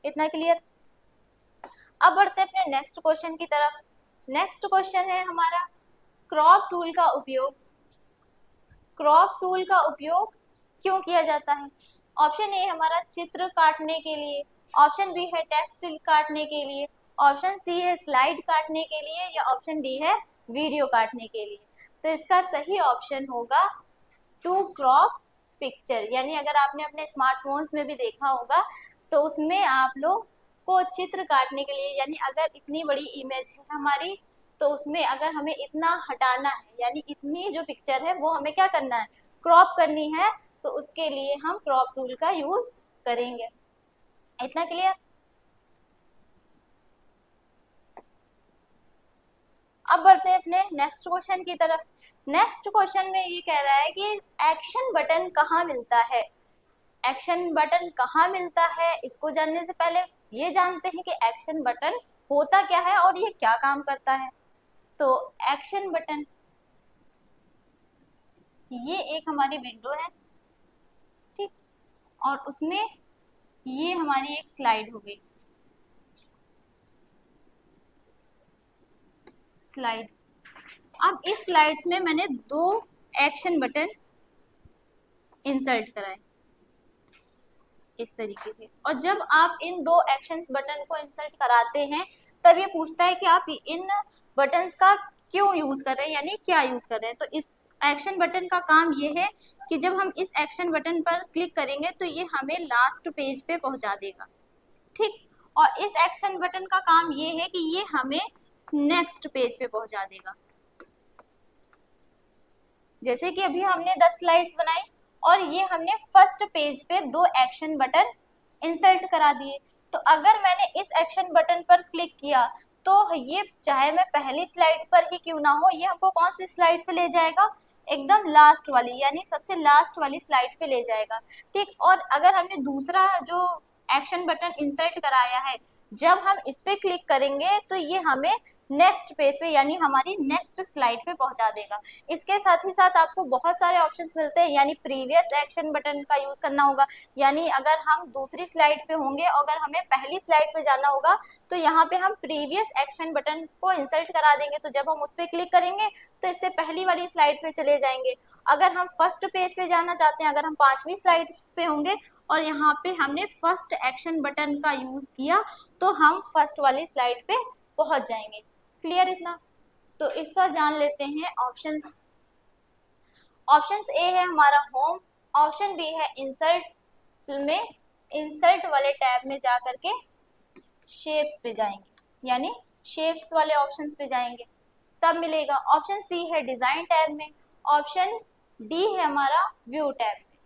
इतना क्लियर। अब बढ़ते हैं अपने नेक्स्ट क्वेश्चन की तरफ। नेक्स्ट क्वेश्चन है हमारा क्रॉप टूल का उपयोग, क्रॉप टूल का उपयोग क्यों किया जाता है। ऑप्शन ए हमारा चित्र काटने के लिए, ऑप्शन बी है टेक्स्ट काटने के लिए, ऑप्शन सी है स्लाइड काटने के लिए, या ऑप्शन डी है वीडियो काटने के लिए। तो इसका सही ऑप्शन होगा टू क्रॉप पिक्चर, यानी अगर आपने अपने स्मार्टफोन्स में भी देखा होगा तो उसमें आप लोग को चित्र काटने के लिए, यानी अगर इतनी बड़ी इमेज है हमारी तो उसमें अगर हमें इतना हटाना है, यानी इतनी जो पिक्चर है वो हमें क्या करना है, क्रॉप करनी है, तो उसके लिए हम क्रॉप टूल का यूज करेंगे। इतना क्लियर। अब बढ़ते हैं अपने नेक्स्ट क्वेश्चन की तरफ। नेक्स्ट क्वेश्चन में ये कह रहा है कि एक्शन बटन कहाँ मिलता है, एक्शन बटन कहाँ मिलता है। इसको जानने से पहले ये जानते हैं कि एक्शन बटन होता क्या है और ये क्या काम करता है। तो एक्शन बटन, ये एक हमारी विंडो है, ठीक, और उसमें ये हमारी एक स्लाइड हो गई, स्लाइड। अब इस स्लाइड्स में मैंने दो एक्शन बटन इंसर्ट कराए इस तरीके से, और जब आप इन दो एक्शन बटन को इंसर्ट कराते हैं तब ये पूछता है कि आप इन बटन्स का क्यों यूज कर रहे हैं, यानी क्या यूज कर रहे हैं। तो इस एक्शन बटन का काम ये है कि जब हम इस एक्शन बटन पर क्लिक करेंगे तो ये हमें लास्ट पेज पे पहुंचा देगा, ठीक, और इस एक्शन बटन का काम ये है कि ये हमें नेक्स्ट पेज पे पहुंचा देगा। जैसे कि अभी हमने 10 स्लाइड्स बनाई और ये हमने फर्स्ट पेज पे दो एक्शन बटन इंसर्ट करा दिए। तो अगर मैंने इस एक्शन बटन पर क्लिक किया तो ये चाहे मैं पहली स्लाइड पर ही क्यों ना हो, ये हमको कौन सी स्लाइड पे ले जाएगा, एकदम लास्ट वाली, यानी सबसे लास्ट वाली स्लाइड पे ले जाएगा। ठीक, और अगर हमने दूसरा जो एक्शन बटन इंसर्ट कराया है, जब हम इस पे क्लिक करेंगे तो ये हमें नेक्स्ट पेज पे यानी हमारी नेक्स्ट स्लाइड पे पहुंचा देगा। इसके साथ ही साथ आपको बहुत सारे ऑप्शंस मिलते हैं, यानी प्रीवियस एक्शन बटन का यूज करना होगा, यानी अगर हम दूसरी स्लाइड पे होंगे, अगर हमें पहली स्लाइड पे जाना होगा तो यहाँ पे हम प्रीवियस एक्शन बटन को इंसर्ट करा देंगे, तो जब हम उस पर क्लिक करेंगे तो इससे पहली वाली स्लाइड पे चले जाएंगे। अगर हम फर्स्ट पेज पे जाना चाहते हैं, अगर हम 5वीं स्लाइड पे होंगे और यहाँ पे हमने फर्स्ट एक्शन बटन का यूज किया तो हम फर्स्ट वाली स्लाइड पे पहुंच जाएंगे। क्लियर इतना? तो इसका जान लेते हैं ऑप्शन। ऑप्शन ए है हमारा होम, ऑप्शन बी है इंसर्ट में, इंसर्ट वाले टैब में जा करके शेप्स पे जाएंगे, यानी शेप्स वाले ऑप्शंस पे जाएंगे तब मिलेगा। ऑप्शन सी है डिजाइन टैब में, ऑप्शन डी है हमारा व्यू टैब में।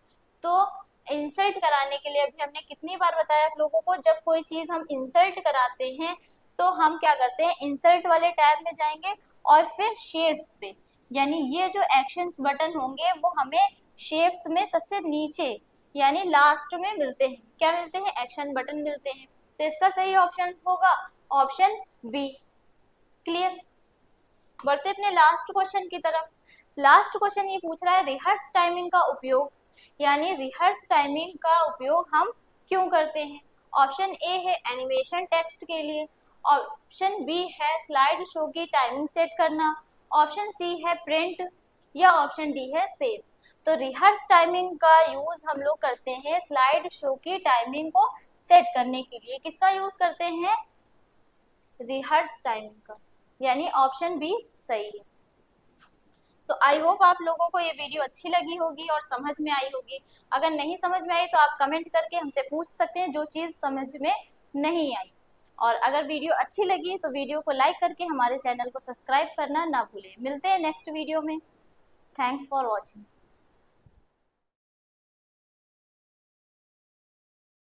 तो इंसर्ट कराने के लिए अभी हमने कितनी बार बताया आप लोगों को, जब कोई चीज हम इंसर्ट कराते हैं तो हम क्या करते हैं, इंसर्ट वाले टैब में जाएंगे और फिर शेप्स पे, यानी ये जो एक्शंस बटन होंगे वो हमें शेप्स में सबसे नीचे यानी लास्ट में मिलते हैं। क्या मिलते हैं? एक्शन बटन मिलते हैं। तो इसका सही ऑप्शन होगा ऑप्शन बी। क्लियर? बढ़ते अपने लास्ट क्वेश्चन की तरफ। लास्ट क्वेश्चन ये पूछ रहा है रिहर्स टाइमिंग का उपयोग, यानी रिहर्स टाइमिंग का उपयोग हम क्यों करते हैं। ऑप्शन ए है एनिमेशन टेक्स्ट के लिए, ऑप्शन बी है स्लाइड शो की टाइमिंग सेट करना, ऑप्शन सी है प्रिंट, या ऑप्शन डी है सेव। तो रिहर्स टाइमिंग का यूज हम लोग करते हैं स्लाइड शो की टाइमिंग को सेट करने के लिए। किसका यूज करते हैं? रिहर्स टाइमिंग का, यानी ऑप्शन बी सही है। तो आई होप आप लोगों को ये वीडियो अच्छी लगी होगी और समझ में आई होगी। अगर नहीं समझ में आई तो आप कमेंट करके हमसे पूछ सकते हैं जो चीज़ समझ में नहीं आई। और अगर वीडियो अच्छी लगी तो वीडियो को लाइक करके हमारे चैनल को सब्सक्राइब करना ना भूलें। मिलते हैं नेक्स्ट वीडियो में। Thanks for watching.